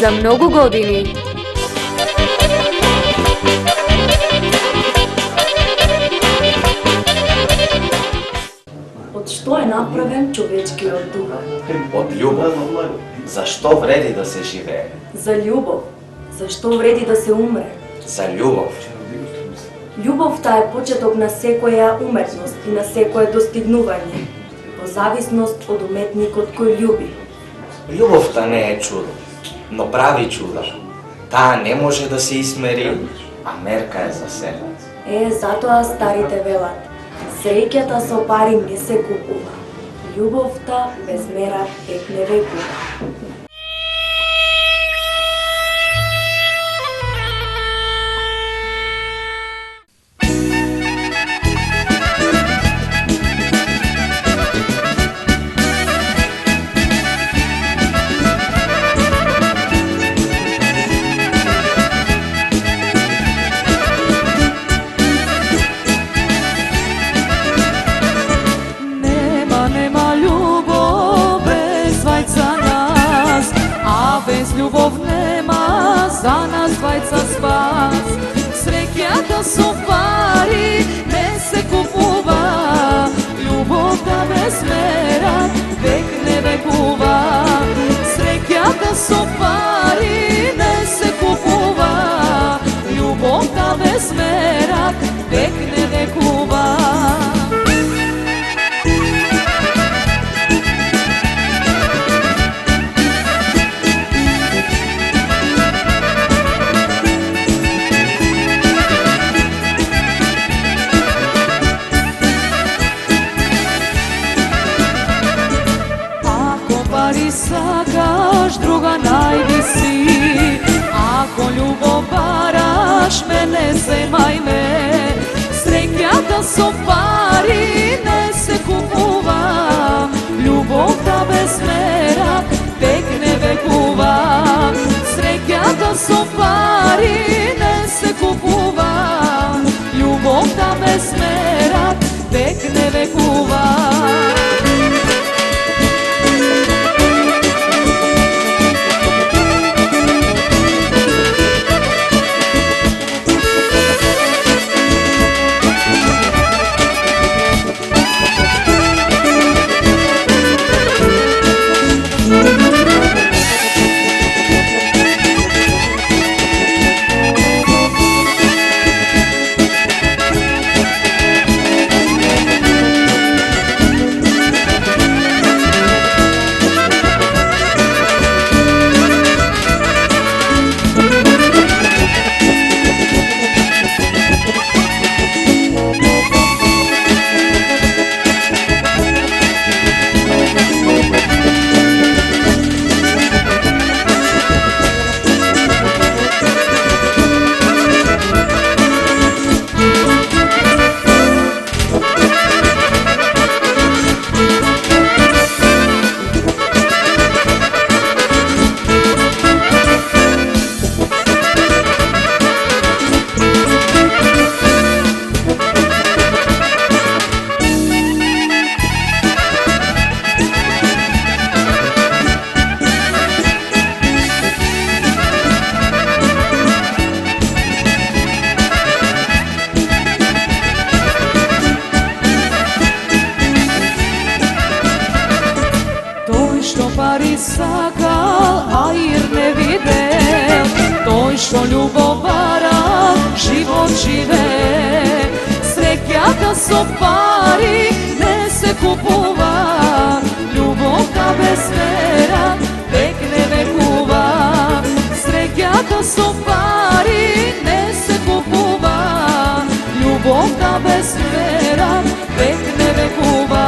За многу години Од што е направен човечкиот дух? Од љубов. Зашто вреди да се живее? За љубов. Зашто вреди да се умре? За љубов. Љубовта е почеток на секоја уметност и на секое достигнување, во зависност од уметникот кој љуби. Љубовта не е чудо, но прави чуда. Таа не може да се измери, а мерка е за себе. Затоа старите велат: среќата со пари не се купува, љубовта без мера век не векува. Љубов нема за нас двајца спас. Среќата со пари не се купува, љубовта без мера век не векува. Среќата со пари не се купува, љубовта без мера век не векува. Сакаш друга највиси, ако љубов бараш, мене земај ме. Среќата со пари не се купува, љубовта без мера век не векува. Среќата со пари не се купува, љубовта без мера век не векува. пари сакал, а ир не видел. Тој што љубов бара, живот живее. Среќата со пари не се купува, љубовта без вера век не векува. Среќата со пари не се купува, љубовта без вера век не векува.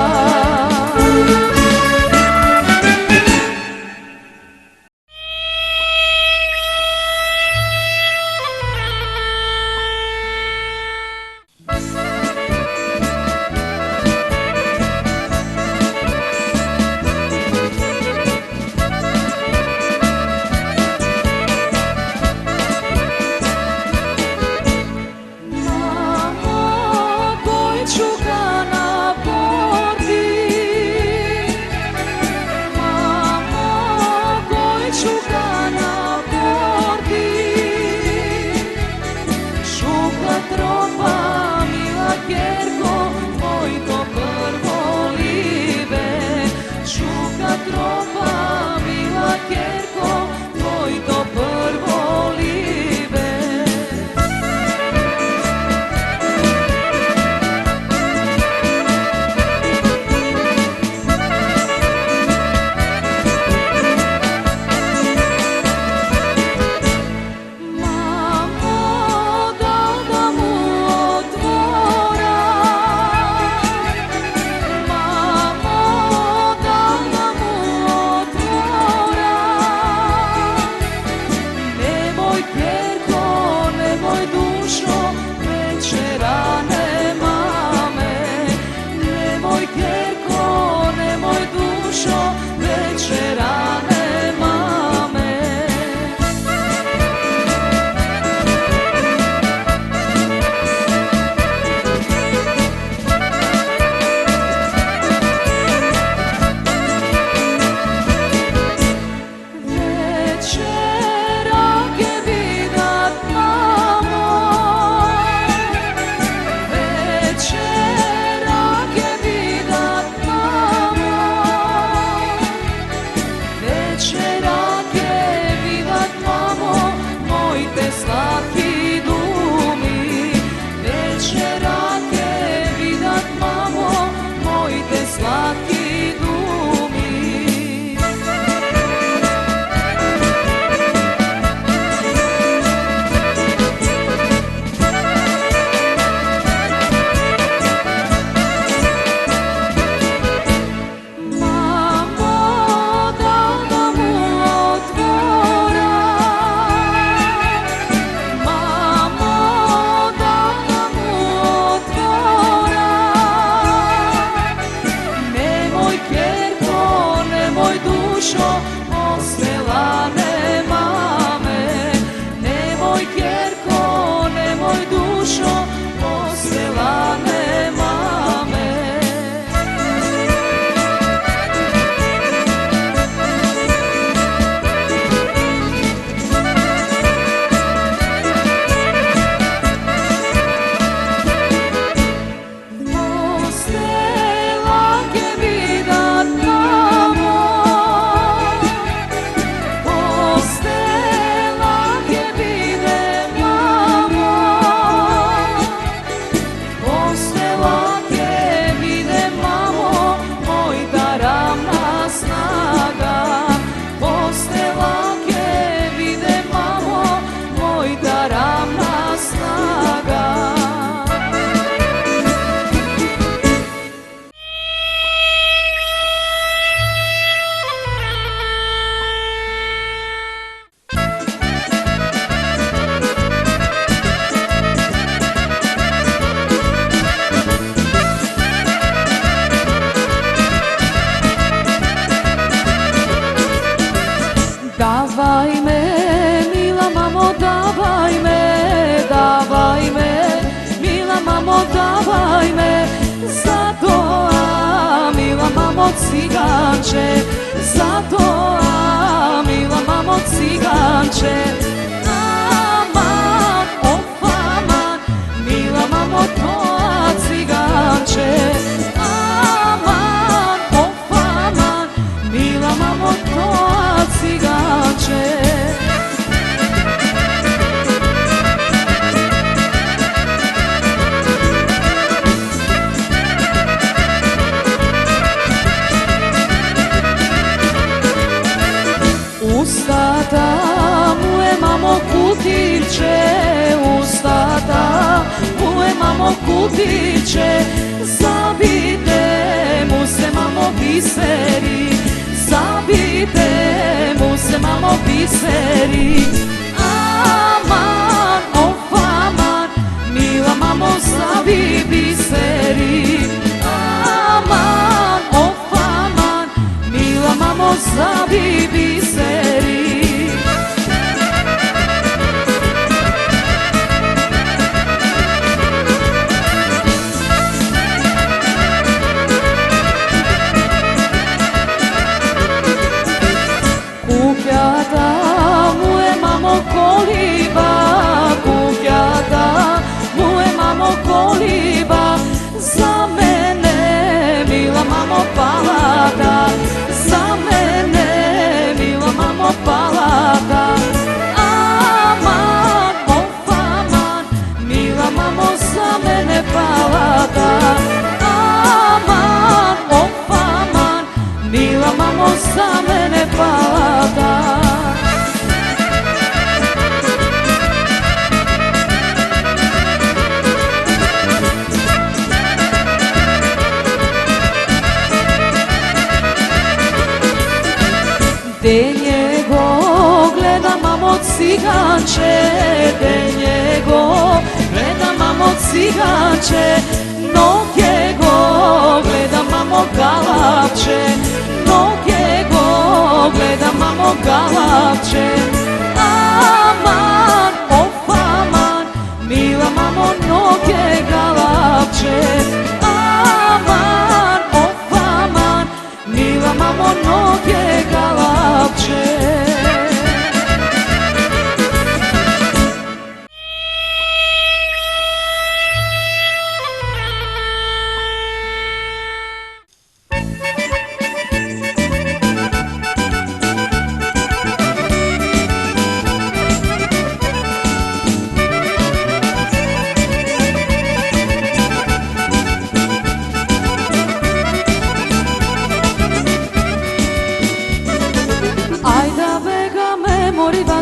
Давај ме, мила мамо, давај ме, мила мамо, давај ме, за тоа, мила мамо циганче, за тоа, мила мамо циганче. Аман, оф, аман, мила мамо, тоа циганче. Аман, оф, аман, мила мамо, тоа циганче. Устата му е мамо кутиче, устата му е мамо кутиче, забите му се мамо бисери, забите му се мамо бисери. Аман, оф, аман, мила мамо, заби бисери. Аман, оф, аман, мила мамо, заби бисери. Куќата му е мамо колиба, куќата му е мамо колиба, за мене, мила мамо, палата, за мене, мила мамо, палата. Аман, оф, аман, мила мамо, за мене палата. Аман, оф, аман, мила мамо, за мене палата. Денје го гледа мамо циганче, денје го гледа мамо циганче, ноќе го гледа мамо галапче, ноќе го гледа мамо галапче. Аман, оф, аман, мила мамо, ноќе галапче. Аман, оф, аман, мила мамо, ноќе галапче.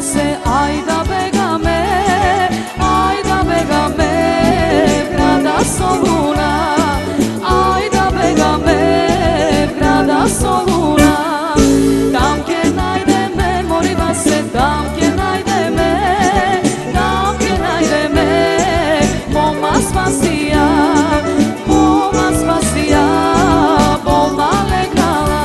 Se, ajda begame, ajda begame, grada Soluna, ajda begame, grada Soluna. Tam ke najdeme, moriva se, tam ke najdeme, tam ke najdeme, moma spasija, bolna legnala.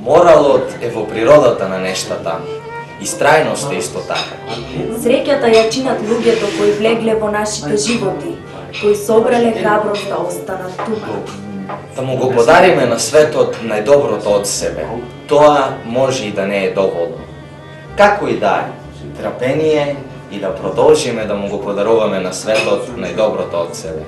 Моралот е во природата на нештата. Истрајност е исто така. Среќата ја чинат луѓето кои влегле во нашите животи, кои собрале храброст да останат тука. Да му го подариме на светот најдоброто од себе. Тоа може и да не е доволно. Како и да е, трпение и да продолжиме да му го подаруваме на светот најдоброто од себе.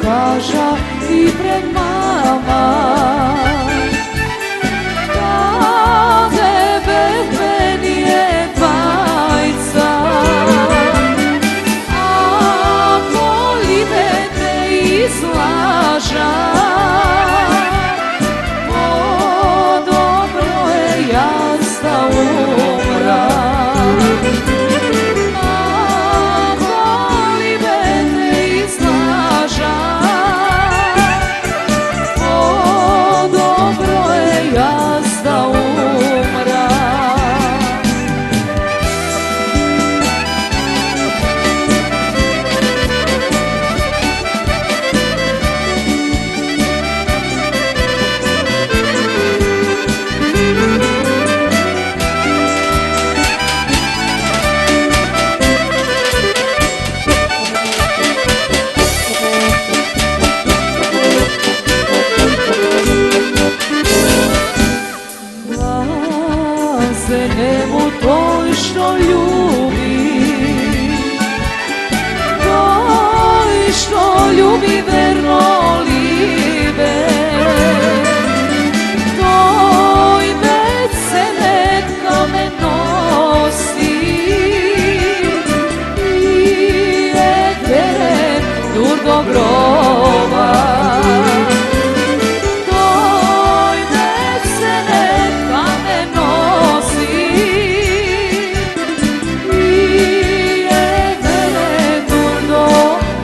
Кажа и пред мама каде бе ние двајца, ако ли бе те излажа, по-добро е јас да умра. Ljubi verno libe, toj med se netka me nosi i teren dur do groba. Toj med se netka me nosi i teren dur do groba.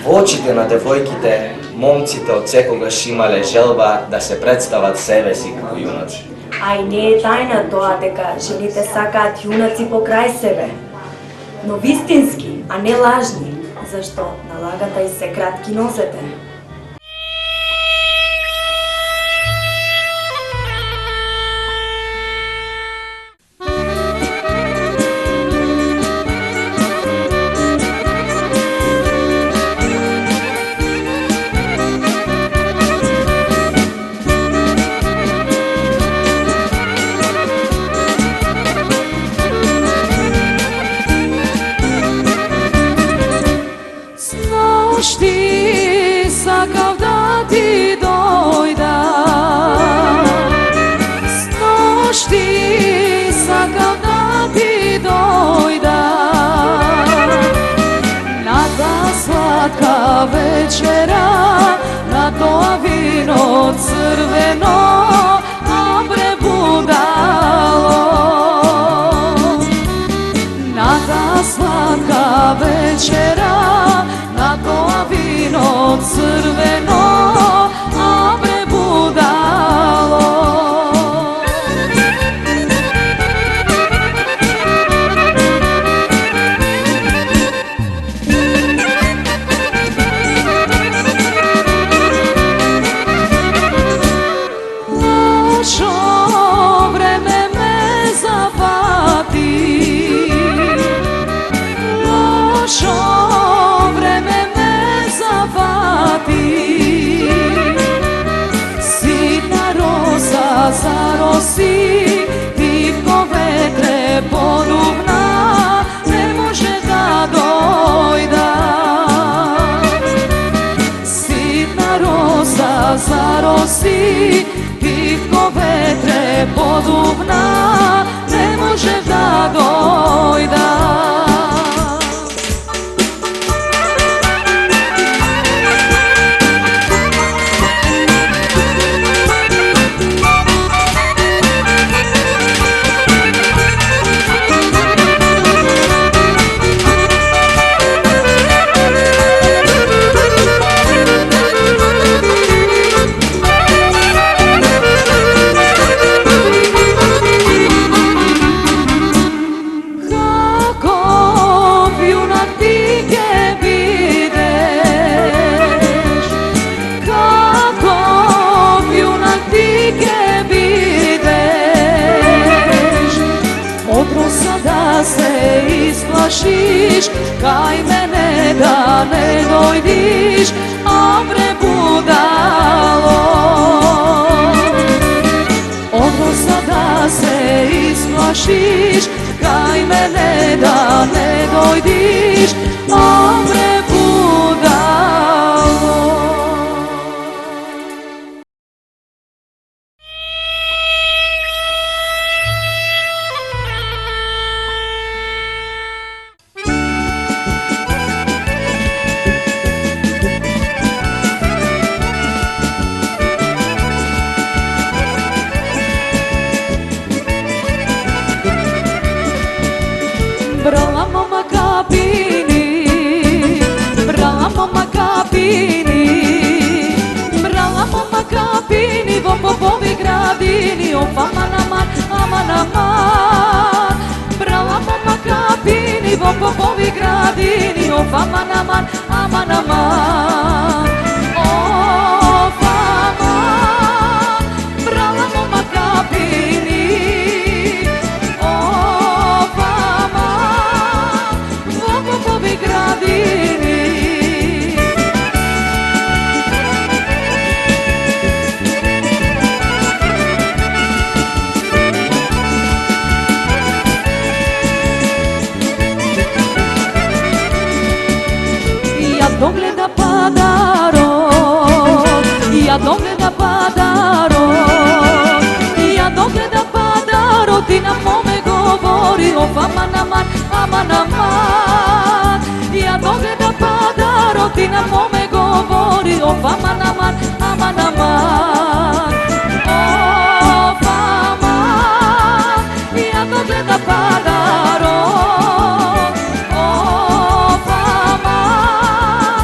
Во очите на девојките, момците од секогаш имале желба да се представат себе си како јунаци. А и не е тајна тоа дека жените сакаат јунаци покрај себе, но вистински, а не лажни, зашто на лагата и се кратки носете. Ти сакав да ти дојда, сношти сакав да ти дојда, на таа сладка вечера, на тоа вино црвено, а пребудало. На таа сладка вечера, на тоа вино црвено, а пребудало. Лошо време ме зафати, лошо време ме зафати, ситна роза зароси, тивко ветре подувна, не може да дојда. Ситна роза зароси, тивко ветре подувна, не може да дојда. Se isplašiš, kај мене да не дојдиш, а пребудало. Односа да се isplašiš, kај мене да не дојдиш, а пребудало. Brala mama kapini, brala mama kapini, brala mama kapini, vo popovi gradini, o aman aman, aman aman. Brala mama kapini, vo popovi gradini, o aman aman, aman aman. O aman, brala mama kapini, o popovi gradini. Ja dogleda padarot, ja dogleda padarot, ja dogleda padarot i na mome govori o aman aman, aman aman. Ja dogleda padarot i na mome govori o aman aman, aman aman. O aman, ja dogleda padarot, o aman,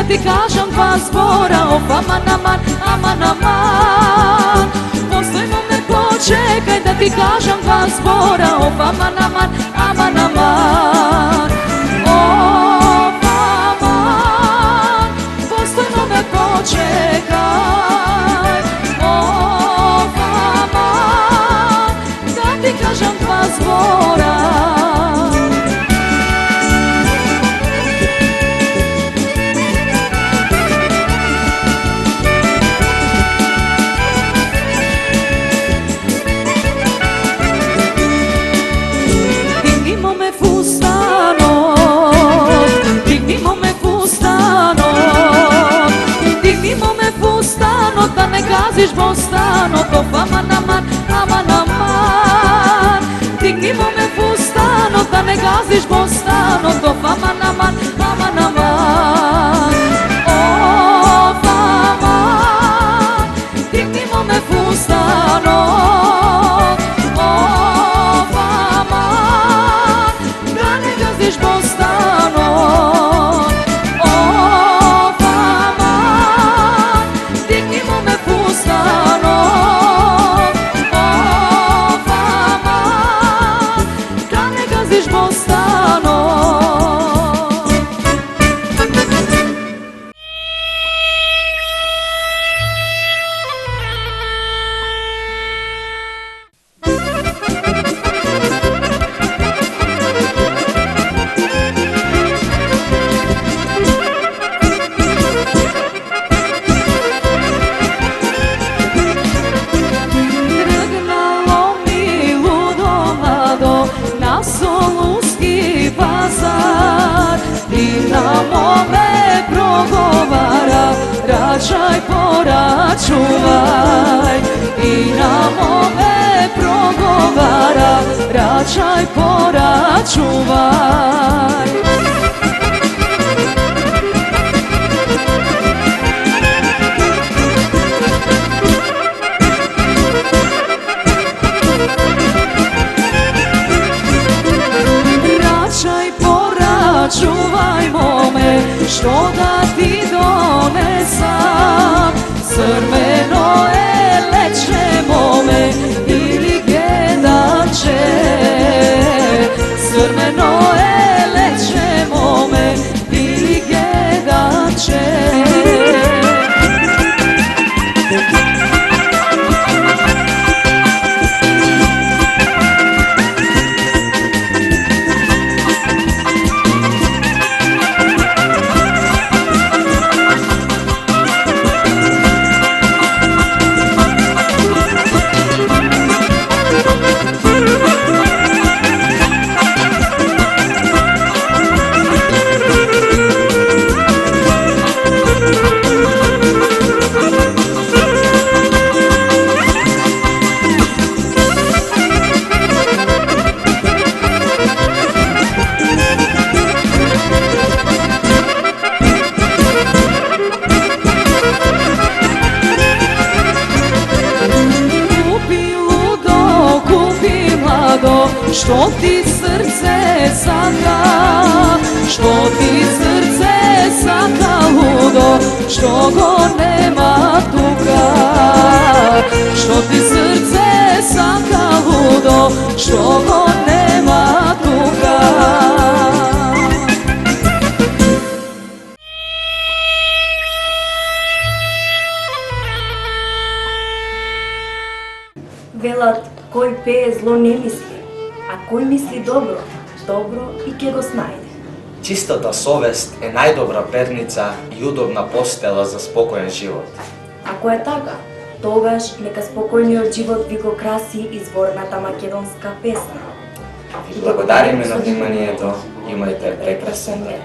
ти кажам два збора, оф, аман, аман, аман, аман. Постојно ме почекај да ти кажам два збора, оф, аман, аман, аман, аман. Оф, аман, постојно ме почекај, оф, аман, да ти кажам два збора. Да не газиш бостанот, оф, аман, аман, аман, аман. Дигнимо ме фустанот, да не газиш бостанот, оф, аман, аман, аман, аман. Оф, аман, дигнимо ме фустанот, оф, аман, да не газиш бостанот. Оф, аман, дигнимо ме фустанот, оф, аман, да не газиш бостанот. Тргнало ми лудо младо на Солунски пазар и на моме проговара, раčај порачувај. И на моме проговара, раčај порачувај. Раčај порачувај моме, што да ти донесам, црвено елече моме или гедаче, црвено елече моме или гедаче. Што ти срце сака, што ти срце сака лудо, што го нема тука. Што ти срце сака лудо, што го нема тука. Велат, кој пее зло не мисли, а кој мисли добро, добро и ќе го снајде. Чистата совест е најдобра перница и удобна постела за спокоен живот. Ако е така, тогаш нека спокојниот живот ви го краси изворната македонска песна. Ви благодариме на вниманието, имајте прекрасен ден.